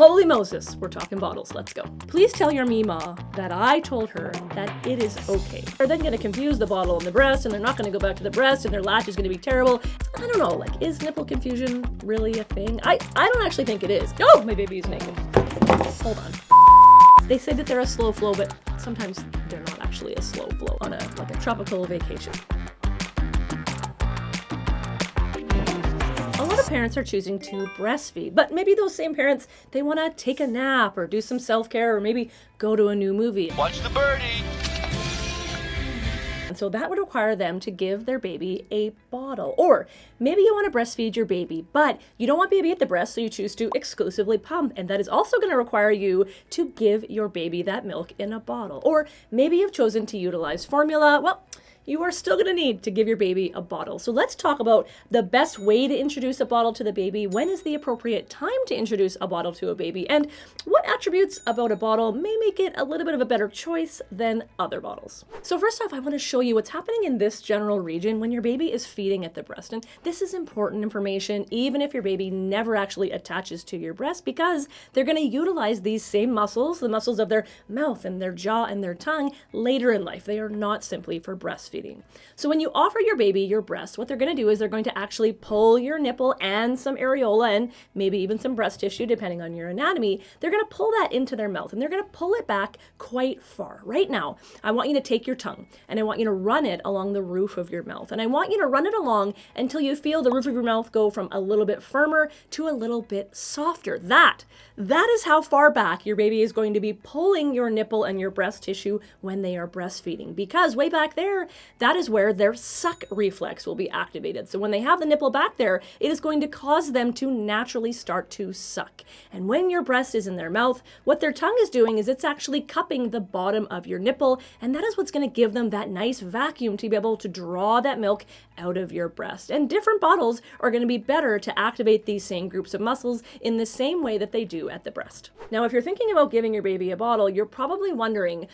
Holy Moses, we're talking bottles, let's go. Please tell your Mima that I told her that it is okay. They're then gonna confuse the bottle and the breast, and they're not gonna go back to the breast, and their latch is gonna be terrible. I don't know, like, is nipple confusion really a thing? I don't actually think it is. Oh, my baby is naked. Hold on. They say that they're a slow flow, but sometimes they're not actually a slow flow on a tropical vacation. A lot of parents are choosing to breastfeed, but maybe those same parents, they want to take a nap or do some self-care or maybe go to a new movie. Watch the birdie! And so that would require them to give their baby a bottle. Or maybe you want to breastfeed your baby, but you don't want baby at the breast, so you choose to exclusively pump. And that is also going to require you to give your baby that milk in a bottle. Or maybe you've chosen to utilize formula. Well, you are still going to need to give your baby a bottle. So let's talk about the best way to introduce a bottle to the baby, when is the appropriate time to introduce a bottle to a baby, and what attributes about a bottle may make it a little bit of a better choice than other bottles. So first off, I want to show you what's happening in this general region when your baby is feeding at the breast. And this is important information, even if your baby never actually attaches to your breast, because they're going to utilize these same muscles, the muscles of their mouth and their jaw and their tongue, later in life. They are not simply for breastfeeding. So when you offer your baby your breast, what they're going to do is they're going to actually pull your nipple and some areola and maybe even some breast tissue, depending on your anatomy. They're going to pull that into their mouth and they're going to pull it back quite far. Right now, I want you to take your tongue and I want you to run it along the roof of your mouth. And I want you to run it along until you feel the roof of your mouth go from a little bit firmer to a little bit softer. That is how far back your baby is going to be pulling your nipple and your breast tissue when they are breastfeeding. Because way back there, that is where their suck reflex will be activated. So when they have the nipple back there, it is going to cause them to naturally start to suck. And when your breast is in their mouth, what their tongue is doing is it's actually cupping the bottom of your nipple, and that is what's going to give them that nice vacuum to be able to draw that milk out of your breast. And different bottles are going to be better to activate these same groups of muscles in the same way that they do at the breast. Now, if you're thinking about giving your baby a bottle, you're probably wondering,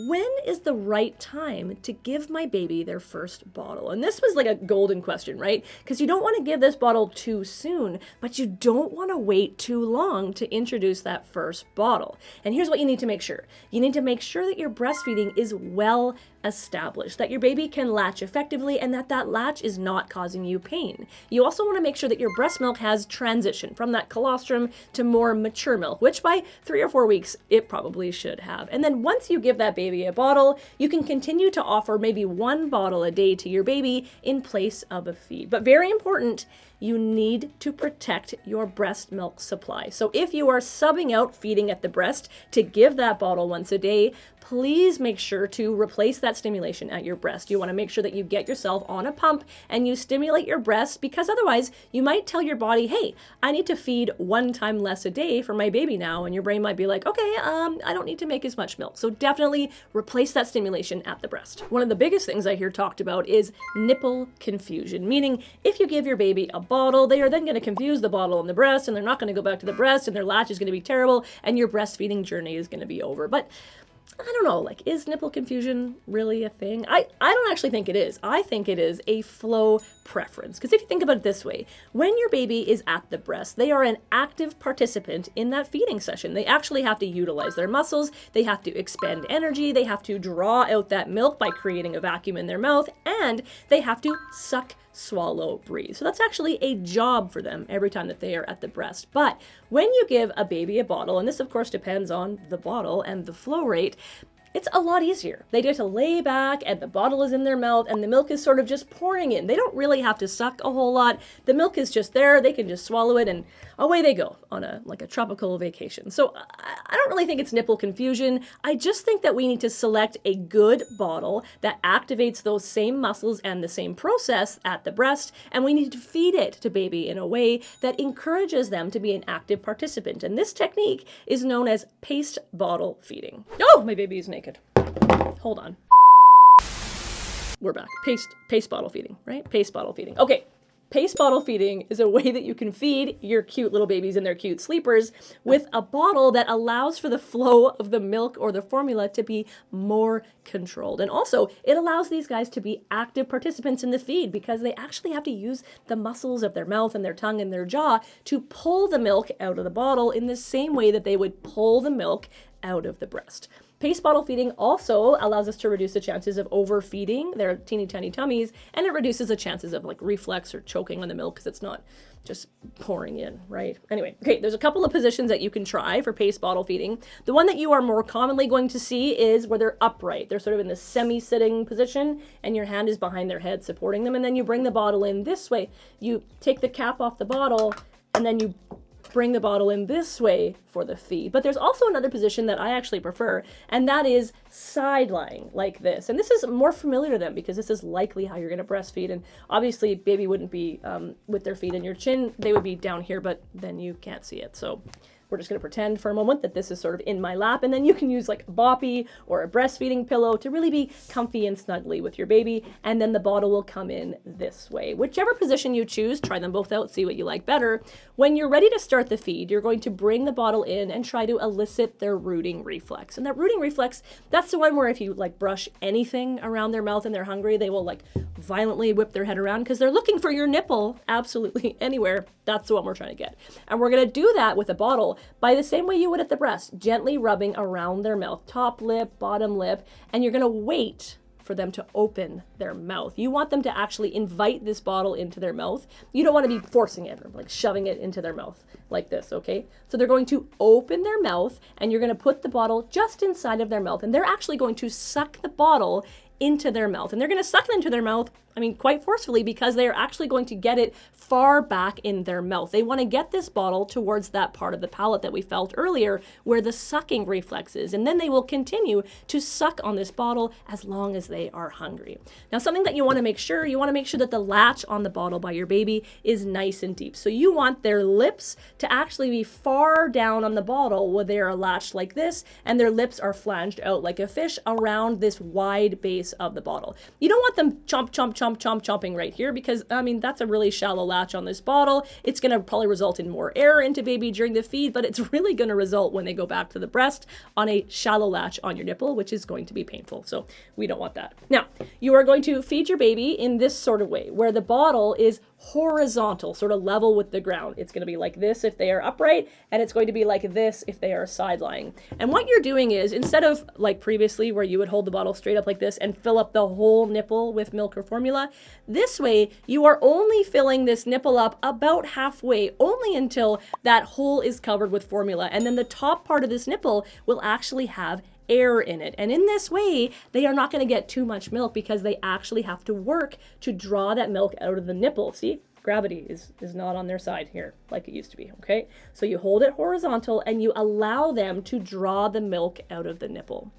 when is the right time to give my baby their first bottle? And this was like a golden question, right? Because you don't want to give this bottle too soon, but you don't want to wait too long to introduce that first bottle. And here's what you need to make sure. You need to make sure that your breastfeeding is well established, that your baby can latch effectively and that latch is not causing you pain. You also want to make sure that your breast milk has transitioned from that colostrum to more mature milk, which by 3 or 4 weeks, it probably should have. And then once you give that baby a bottle, you can continue to offer maybe 1 bottle a day to your baby in place of a feed. But very important, you need to protect your breast milk supply. So if you are subbing out feeding at the breast to give that bottle once a day, please make sure to replace that stimulation at your breast. You want to make sure that you get yourself on a pump and you stimulate your breast, because otherwise you might tell your body, hey, I need to feed 1 time less a day for my baby now. And your brain might be like, okay, I don't need to make as much milk. So definitely replace that stimulation at the breast. One of the biggest things I hear talked about is nipple confusion, meaning if you give your baby a bottle, they are then going to confuse the bottle and the breast, and they're not going to go back to the breast, and their latch is going to be terrible, and your breastfeeding journey is going to be over. But I don't know, like, is nipple confusion really a thing? I don't actually think it is. I think it is a flow preference. Because if you think about it this way, when your baby is at the breast, they are an active participant in that feeding session. They actually have to utilize their muscles, they have to expend energy, they have to draw out that milk by creating a vacuum in their mouth, and they have to suck, swallow, breathe. So that's actually a job for them every time that they are at the breast. But when you give a baby a bottle, and this of course depends on the bottle and the flow rate, it's a lot easier. They get to lay back and the bottle is in their mouth and the milk is sort of just pouring in. They don't really have to suck a whole lot. The milk is just there. They can just swallow it and away they go on a tropical vacation. So I don't really think it's nipple confusion. I just think that we need to select a good bottle that activates those same muscles and the same process at the breast, and we need to feed it to baby in a way that encourages them to be an active participant. And this technique is known as paced bottle feeding. Oh, my baby is naked. Hold on. We're back. Paste bottle feeding, right? Paste bottle feeding. Okay. Pace bottle feeding is a way that you can feed your cute little babies in their cute sleepers with a bottle that allows for the flow of the milk or the formula to be more controlled. And also, it allows these guys to be active participants in the feed because they actually have to use the muscles of their mouth and their tongue and their jaw to pull the milk out of the bottle in the same way that they would pull the milk out of the breast. Pace bottle feeding also allows us to reduce the chances of overfeeding their teeny tiny tummies, and it reduces the chances of like reflux or choking on the milk because it's not just pouring in, right? Anyway, okay, there's a couple of positions that you can try for pace bottle feeding. The one that you are more commonly going to see is where they're upright. They're sort of in the semi-sitting position and your hand is behind their head supporting them, and then you bring the bottle in this way. You take the cap off the bottle and then you bring the bottle in this way for the feed. But there's also another position that I actually prefer, and that is side lying like this. And this is more familiar to them because this is likely how you're going to breastfeed. And obviously baby wouldn't be with their feet in your chin. They would be down here, but then you can't see it. So we're just going to pretend for a moment that this is sort of in my lap, and then you can use like a boppy or a breastfeeding pillow to really be comfy and snuggly with your baby, and then the bottle will come in this way. Whichever position you choose, try them both out, see what you like better. When you're ready to start the feed, you're going to bring the bottle in and try to elicit their rooting reflex. And that rooting reflex, that's the one where if you like brush anything around their mouth and they're hungry, they will like violently whip their head around because they're looking for your nipple absolutely anywhere. That's the one we're trying to get. And we're going to do that with a bottle by the same way you would at the breast, gently rubbing around their mouth, top lip, bottom lip, and you're going to wait for them to open their mouth. You want them to actually invite this bottle into their mouth. You don't want to be forcing it or like shoving it into their mouth like this, okay? So they're going to open their mouth and you're going to put the bottle just inside of their mouth, and they're actually going to suck the bottle into their mouth. And they're going to suck it into their mouth, quite forcefully, because they are actually going to get it far back in their mouth. They want to get this bottle towards that part of the palate that we felt earlier where the sucking reflex is. And then they will continue to suck on this bottle as long as they are hungry. Now, something that you want to make sure that the latch on the bottle by your baby is nice and deep. So you want their lips to actually be far down on the bottle where they are latched like this, and their lips are flanged out like a fish around this wide base of the bottle. You don't want them chomping right here because, that's a really shallow latch on this bottle. It's going to probably result in more air into baby during the feed, but it's really going to result when they go back to the breast on a shallow latch on your nipple, which is going to be painful. So we don't want that. Now, you are going to feed your baby in this sort of way where the bottle is horizontal, sort of level with the ground. It's going to be like this if they are upright, and it's going to be like this if they are side lying. And what you're doing is, instead of like previously where you would hold the bottle straight up like this and fill up the whole nipple with milk or formula, this way you are only filling this nipple up about halfway, only until that hole is covered with formula. And then the top part of this nipple will actually have air in it. And in this way, they are not going to get too much milk because they actually have to work to draw that milk out of the nipple. See? Gravity is not on their side here like it used to be, okay? So you hold it horizontal and you allow them to draw the milk out of the nipple.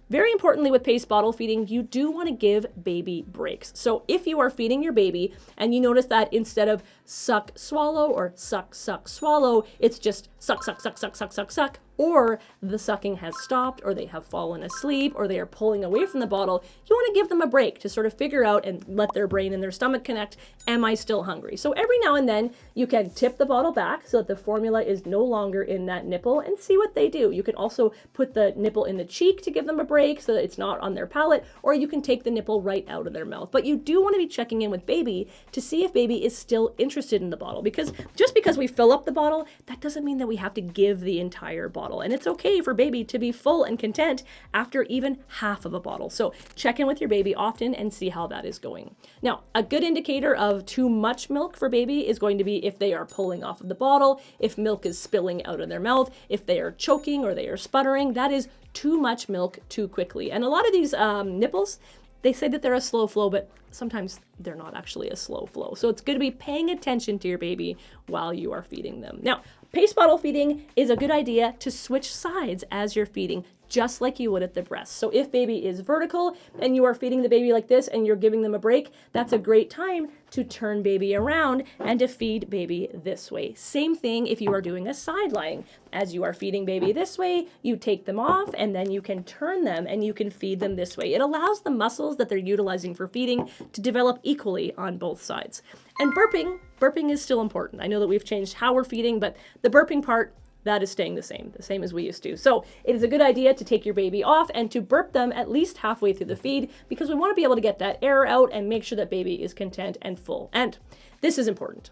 Very importantly with pace bottle feeding, you do want to give baby breaks. So if you are feeding your baby and you notice that instead of suck, swallow, or suck, suck, swallow, it's just suck, suck, suck, suck, suck, suck, suck, or the sucking has stopped, or they have fallen asleep, or they are pulling away from the bottle, you want to give them a break to sort of figure out and let their brain and their stomach connect, am I still hungry? So every now and then you can tip the bottle back so that the formula is no longer in that nipple and see what they do. You can also put the nipple in the cheek to give them a break so that it's not on their palate, or you can take the nipple right out of their mouth. But you do want to be checking in with baby to see if baby is still interested in the bottle, because just because we fill up the bottle, that doesn't mean that we have to give the entire bottle. And it's okay for baby to be full and content after even half of a bottle. So check in with your baby often and see how that is going. Now, a good indicator of too much milk for baby is going to be if they are pulling off of the bottle, if milk is spilling out of their mouth, if they are choking or they are sputtering. That is too much milk too quickly. And a lot of these nipples, they say that they're a slow flow, but sometimes they're not actually a slow flow. So it's good to be paying attention to your baby while you are feeding them. Now, pace bottle feeding is a good idea to switch sides as you're feeding. just like you would at the breast. So if baby is vertical and you are feeding the baby like this and you're giving them a break, that's a great time to turn baby around and to feed baby this way. Same thing if you are doing a side lying. As you are feeding baby this way, you take them off and then you can turn them and you can feed them this way. It allows the muscles that they're utilizing for feeding to develop equally on both sides. And burping is still important. I know that we've changed how we're feeding, but the burping part, that is staying the same as we used to. So it is a good idea to take your baby off and to burp them at least halfway through the feed, because we want to be able to get that air out and make sure that baby is content and full. And this is important.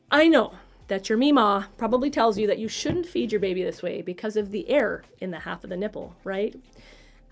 I know that your Mima probably tells you that you shouldn't feed your baby this way because of the air in the half of the nipple, right?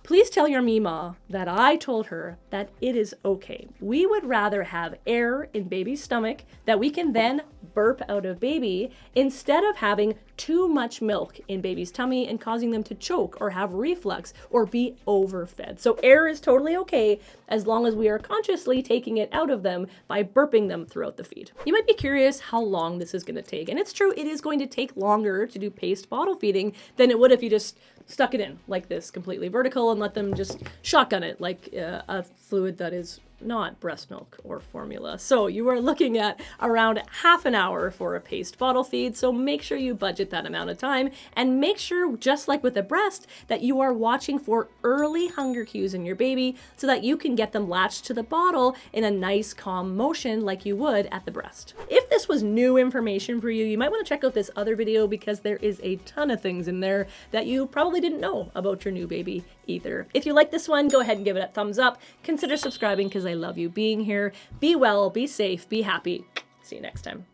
Please tell your Mima that I told her that it is okay. We would rather have air in baby's stomach that we can then burp out of baby instead of having too much milk in baby's tummy and causing them to choke or have reflux or be overfed. So air is totally okay as long as we are consciously taking it out of them by burping them throughout the feed. You might be curious how long this is going to take. And it's true, it is going to take longer to do paced bottle feeding than it would if you just stuck it in like this, completely vertical, and let them just shotgun it like a fluid that is not breast milk or formula. So you are looking at around half an hour for a paced bottle feed. So make sure you budget that amount of time, and make sure, just like with a breast, that you are watching for early hunger cues in your baby so that you can get them latched to the bottle in a nice calm motion like you would at the breast. If this was new information for you, you might want to check out this other video, because there is a ton of things in there that you probably didn't know about your new baby either. If you like this one, go ahead and give it a thumbs up. Consider subscribing, because I love you being here. Be well, be safe, be happy. See you next time.